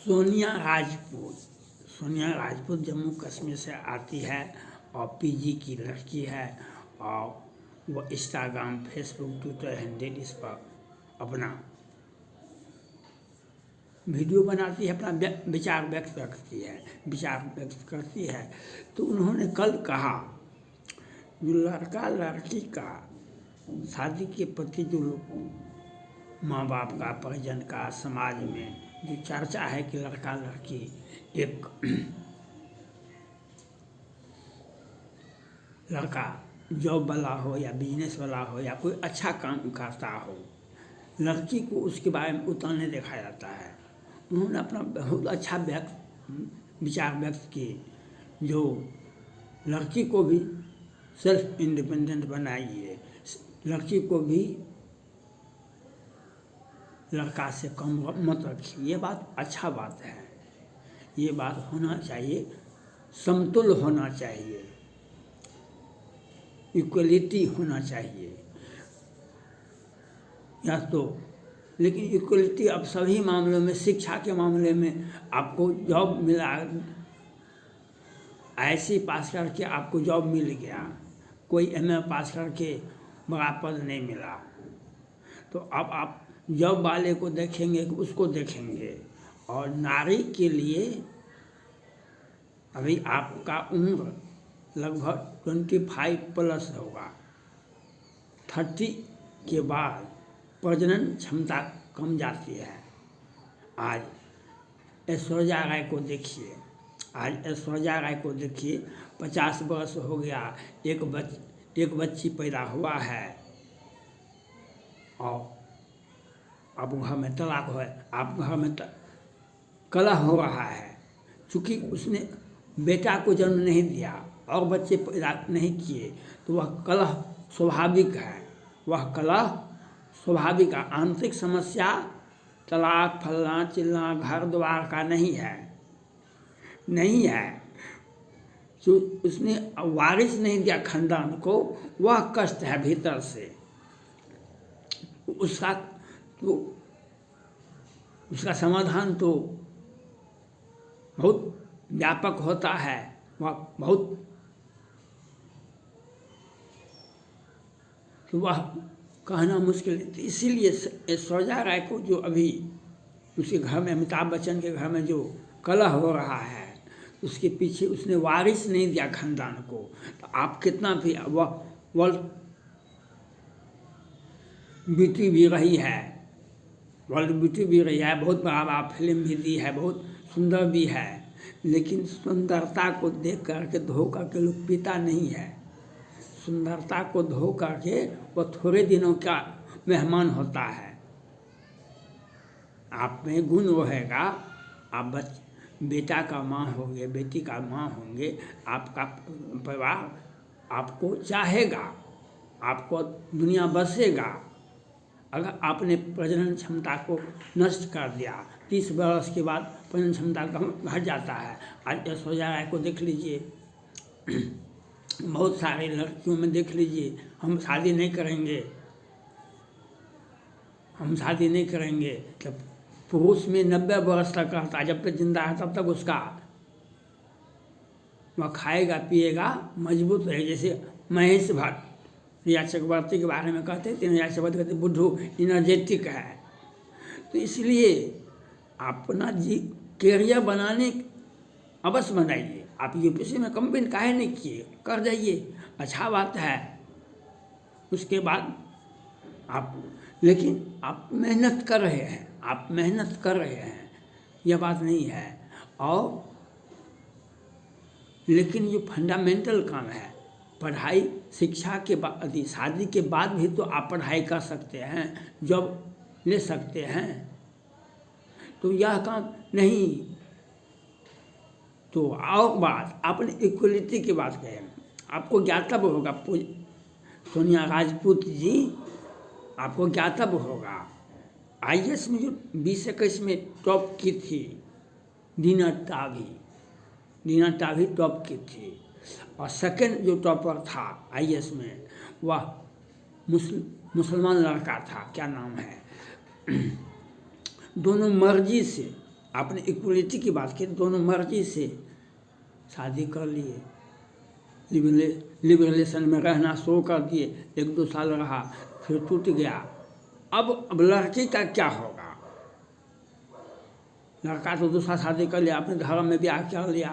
सोनिया राजपूत जम्मू कश्मीर से आती है और पीजी की लड़की है और वो इंस्टाग्राम, फेसबुक, ट्विटर हैंडल इस पर अपना वीडियो बनाती है, अपना विचार व्यक्त करती है। तो उन्होंने कल कहा जो लड़का लड़की का शादी के प्रति जो माँ बाप का, परिजन का, समाज में जो चर्चा है कि लड़का लड़की एक लड़का जॉब वाला हो या बिजनेस वाला हो या कोई अच्छा काम करता हो, लड़की को उसके बारे में उतना नहीं देखा जाता है। उन्होंने अपना बहुत अच्छा विचार व्यक्त किए, जो लड़की को भी सेल्फ इंडिपेंडेंट बनाइए, लड़की को भी लड़का से कम मत रखिए। ये बात अच्छा बात है, ये बात होना चाहिए, समतुल्य होना चाहिए, इक्वलिटी होना चाहिए या तो। लेकिन इक्वलिटी अब सभी मामलों में, शिक्षा के मामले में आपको जॉब मिला, ISC पास करके आपको जॉब मिल गया, कोई MA पास करके बड़ा पद नहीं मिला, तो अब आप जॉब वाले को देखेंगे कि उसको देखेंगे। और नारी के लिए अभी आपका उम्र लगभग 25+ होगा, 30 के बाद प्रजनन क्षमता कम जाती है। आज ऐश्वर्या राय को देखिए, 50 वर्ष हो गया, एक बच्ची पैदा हुआ है और अब घर में तलाक है, आप घर में कलह हो रहा है, चूँकि उसने बेटा को जन्म नहीं दिया और बच्चे पैदा नहीं किए, तो वह कलह स्वाभाविक है, स्वाभाविक है। आंतरिक समस्या तलाक, फलना चिलना, घर द्वार का नहीं है। जो उसने वारिस नहीं दिया खानदान को, वह कष्ट है भीतर से। उसका समाधान तो बहुत व्यापक होता है, वह कहना मुश्किल है। इसीलिए ऐश्वर्या राय को जो अभी उसके घर में, अमिताभ बच्चन के घर में जो कलह हो रहा है, उसके पीछे उसने वारिस नहीं दिया खानदान को। तो आप कितना भी वर्ल्ड ब्यूटी भी रही है, बहुत बड़ा फिल्म भी दी है, बहुत सुंदर भी है, लेकिन सुंदरता को देख करके धो करके लोग पीता नहीं है। सुंदरता को धो करके वो थोड़े दिनों का मेहमान होता है। आप में गुण रहेगा, आप बेटा का माँ होंगे, बेटी का माँ होंगे, आपका परिवार आपको चाहेगा, आपको दुनिया बसेगा। अगर आपने प्रजनन क्षमता को नष्ट कर दिया, 30 वर्ष के बाद प्रजनन क्षमता घट जाता है। आज ऐश्वर्या राय को देख लीजिए, बहुत सारे लड़कियों में देख लीजिए, हम शादी नहीं करेंगे, जब पुरुष में 90 वर्ष तक रहता है, जब तक जिंदा है तब तक उसका वह खाएगा पिएगा, मजबूत रहे। जैसे महेश भट्ट, रिया चक्रवर्ती के बारे में कहते थे, रिया चक्रवर्ती कहते बुद्धू एनर्जेटिक है। तो इसलिए अपना कैरियर बनाने अवश्य बनाइए। आप UPSC में कंप्लेन काहे नहीं किए, कर जाइए, अच्छा बात है। उसके बाद लेकिन आप मेहनत कर रहे हैं, यह बात नहीं है। और लेकिन जो फंडामेंटल काम है, पढ़ाई, शिक्षा के बाद, शादी के बाद भी तो आप पढ़ाई कर सकते हैं, जॉब ले सकते हैं, तो यह काम नहीं। तो और बात, आपने इक्वलिटी की बात कहें, आपको ज्ञातव्य होगा, सोनिया राजपूत जी, आपको ज्ञातव्य होगा, IAS में जो 2021 में टॉप की थी, दीना टावी टॉप की थी, और सेकंड जो टॉपर था IAS में, वह मुसलमान लड़का था, क्या नाम है, दोनों मर्जी से आपने इक्वलिटी की बात की, दोनों मर्जी से शादी कर लिए, लिव रिलेशन में रहना शुरू कर दिए, 1-2 साल रहा, फिर टूट गया। अब लड़की का क्या होगा? लड़का तो दूसरा शादी कर लिया, आपने धर्म में ब्याह कर लिया,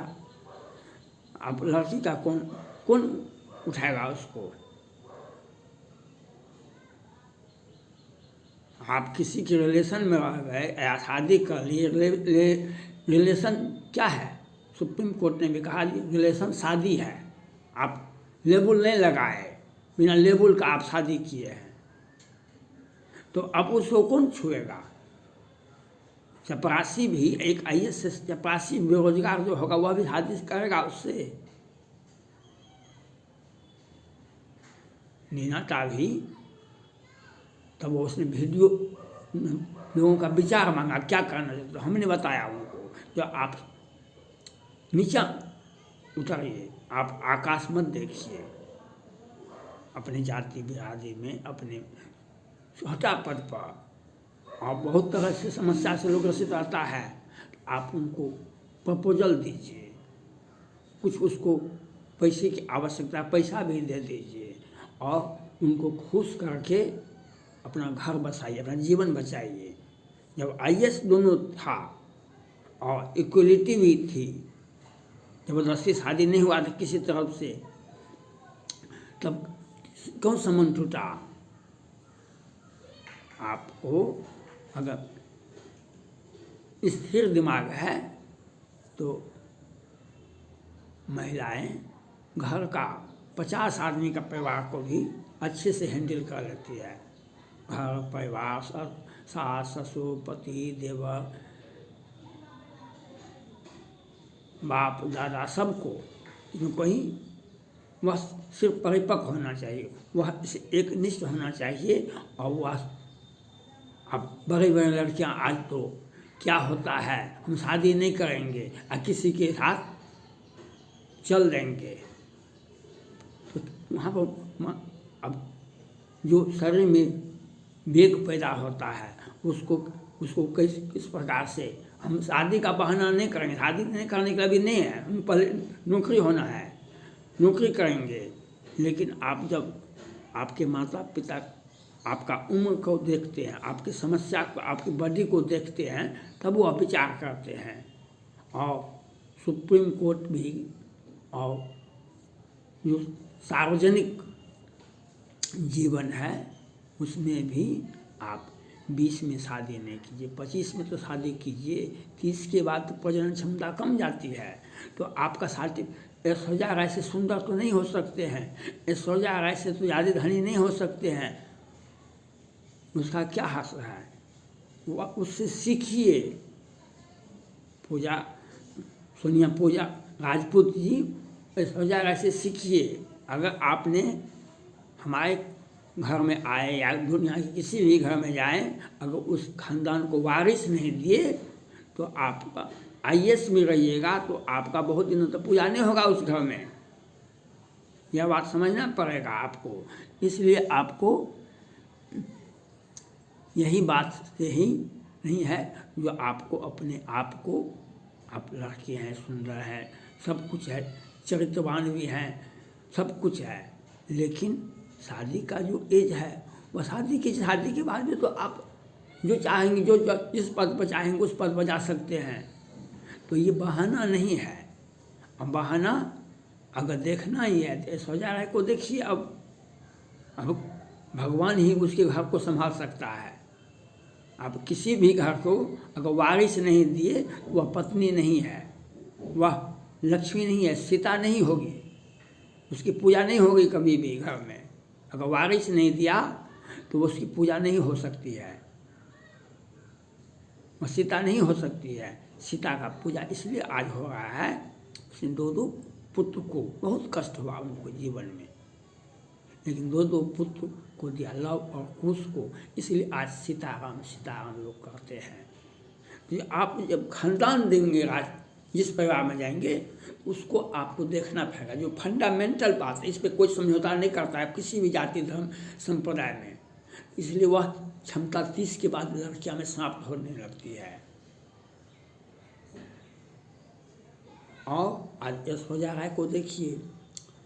अब लड़की का कौन कौन उठाएगा उसको? आप किसी के रिलेशन में रह गए या शादी कर लिए, रिलेशन क्या है? सुप्रीम कोर्ट ने भी कहा रिलेशन शादी है, आप लेबुल नहीं लगाए, बिना लेबुल का आप शादी किए हैं, तो अब उसको कौन छुएगा? चपरासी भी, एक IAS चपरासी बेरोजगार जो होगा वह भी शादी करेगा उससे। नीनाटा भी तब उसने वीडियो लोगों का विचार मांगा, क्या करना चाहिए, तो हमने बताया उनको जो आप नीचा उतरिए, आप आकाश मत देखिए, अपनी जाति बिरादरी में अपने छोटा पद पर, और बहुत तरह से समस्या से लोग ग्रसित रहता है, आप उनको प्रपोजल दीजिए, कुछ उसको पैसे की आवश्यकता, पैसा भी दे दीजिए, और उनको खुश करके अपना घर बसाइए, अपना जीवन बचाइए। जब IAS दोनों था और इक्वलिटी भी थी, ज़बरदस्ती शादी नहीं हुआ था किसी तरफ से, तब कौन संबंध टूटा? आपको अगर स्थिर दिमाग है तो महिलाएं घर का 50 आदमी का परिवार को भी अच्छे से हैंडल कर लेती है। घर परिवार, सास ससुर, पति देवर, बाप दादा, सबको, इसमें कहीं वह सिर्फ परिपक्व होना चाहिए, वह एक निष्ठ होना चाहिए। और वह अब बड़े बड़े लड़कियां आज तो क्या होता है, हम शादी नहीं करेंगे और किसी के साथ चल देंगे, तो वहाँ पर अब जो शरीर में वेग पैदा होता है उसको किस प्रकार से, हम शादी का बहाना नहीं करेंगे, शादी नहीं करने के लिए अभी नहीं है, हम पहले नौकरी होना है, नौकरी करेंगे। लेकिन आप जब आपके माता पिता आपका उम्र को देखते हैं, आपकी समस्या को, आपकी बॉडी को देखते हैं, तब वो विचार करते हैं। और सुप्रीम कोर्ट भी, और जो सार्वजनिक जीवन है उसमें भी आप 20 में शादी नहीं कीजिए, 25 में तो शादी कीजिए, 30 के बाद तो प्रजनन क्षमता कम जाती है, तो आपका शादी ऐश्वर्या राय से सुंदर तो नहीं हो सकते हैं, ऐश्वर्या राय से तो ज़्यादा धनी नहीं हो सकते हैं, उसका क्या हक है? वह उससे सीखिए। सोनिया पूजा राजपूत जी ऐश्वर्या राय से सीखिए। अगर आपने हमारे घर में आए या दुनिया के किसी भी घर में जाएं, अगर उस खानदान को वारिस नहीं दिए तो आपका IAS में रहिएगा तो आपका बहुत दिनों तक पूजा नहीं होगा उस घर में। यह बात समझना पड़ेगा आपको। इसलिए आपको यही बात से ही नहीं है जो आपको अपने आप को, आप लड़के हैं, सुंदर हैं, सब कुछ है, चरित्रवान भी हैं, सब कुछ है, लेकिन शादी का जो एज है वह शादी के बाद भी तो आप जो चाहेंगे, जो जिस पद पर चाहेंगे उस पद पर जा सकते हैं। तो ये बहाना नहीं है। अब बहाना अगर देखना ही है तो ऐश्वर्या राय को देखिए। अब भगवान ही उसके घर को संभाल सकता है। आप किसी भी घर को अगर वारिस नहीं दिए, वह पत्नी नहीं है, वह लक्ष्मी नहीं है, सीता नहीं होगी, उसकी पूजा नहीं होगी कभी भी घर में। अगर वारिस नहीं दिया तो उसकी पूजा नहीं हो सकती है, वह सीता नहीं हो सकती है। सीता का पूजा इसलिए आज हो रहा है, उसने 2 पुत्र को बहुत कष्ट हुआ उनको जीवन में, लेकिन 2 पुत्र को दिया, लव और कुश को, इसलिए आज सीताराम लोग कहते हैं। तो आप जब खानदान देंगे, जिस परिवार में जाएंगे उसको आपको देखना पड़ेगा। जो फंडामेंटल बात है, इस पर कोई समझौता नहीं करता है किसी भी जाति धर्म संप्रदाय में। इसलिए वह क्षमता 30 के बाद लड़कियां में समाप्त होने लगती है। और आज ऐश्वर्या राय को देखिए।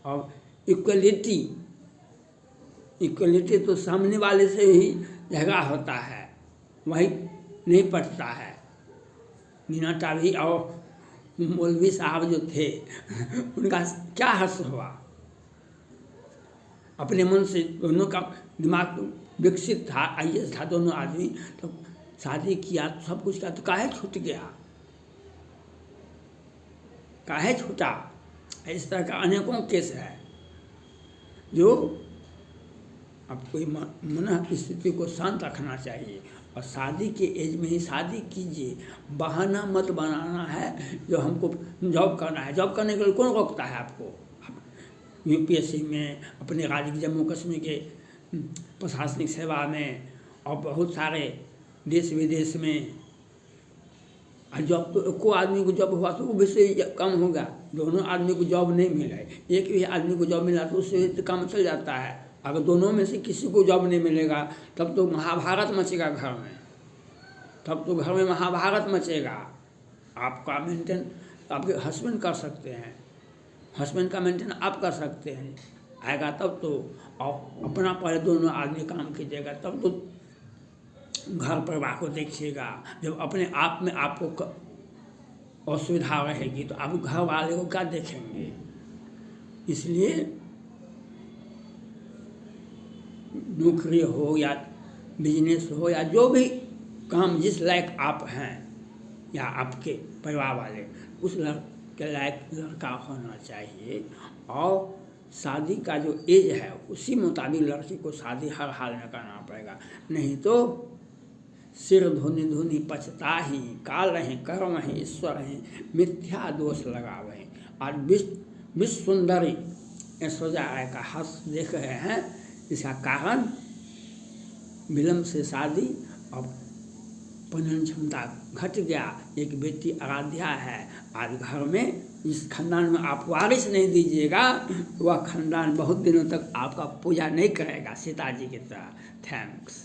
और इक्वलिटी, इक्वलिटी तो सामने वाले से ही झगड़ा होता है, वही नहीं पटता है। मीना टाभी और मौलवी साहब जो थे उनका क्या हर्ष हुआ, अपने मन से दोनों का दिमाग विकसित था, आईएएस था दोनों आदमी, तो शादी किया, सब कुछ किया, तो काहे छूट गया, काहे छूटा। इस तरह का अनेकों केस है जो अब कोई मन स्थिति को शांत रखना चाहिए और शादी के एज में ही शादी कीजिए। बहाना मत बनाना है जो हमको जॉब करना है। जॉब करने के लिए कौन रोकता है आपको? यूपीएससी में, अपने राज्य जम्मू कश्मीर के प्रशासनिक सेवा में और बहुत सारे देश विदेश में। जॉब तो एको आदमी को जॉब हुआ तो वो से कम होगा, दोनों आदमी को जॉब नहीं मिला है, एक भी आदमी को जॉब मिला तो उससे काम चल जाता है। अगर दोनों में से किसी को जॉब नहीं मिलेगा तब तो महाभारत मचेगा घर में, तब तो घर में महाभारत मचेगा। आपका मेंटेन आपके हस्बैंड कर सकते हैं, हस्बैंड का मेंटेन आप कर सकते हैं, आएगा तब तो। और अपना पहले दोनों आदमी काम कीजिएगा तब तो घर परिवार को देखिएगा। जब अपने आप में आपको असुविधा रहेगी तो आप घर वाले को क्या देखेंगे? इसलिए नौकरी हो या बिजनेस हो या जो भी काम जिस लायक आप हैं या आपके परिवार वाले, उस के लायक लड़का होना चाहिए। और शादी का जो एज है उसी मुताबिक लड़की को शादी हर हाल में करना पड़ेगा, नहीं तो सिर धुनि धुनि पछताहि, काल हैं कर्म हैं ईश्वर हैं, मिथ्या दोष लगावे। और विश्व सुंदरी ऐश्वर्या राय का हर्ष देख रहे हैं, इसका कारण विलम्ब से शादी, अब प्रजनन क्षमता घट गया। एक बेटी आराध्या है, आज घर में इस खानदान में आप वारिस नहीं दीजिएगा, वह खानदान बहुत दिनों तक आपका पूजा नहीं करेगा सीता जी की तरह। थैंक्स।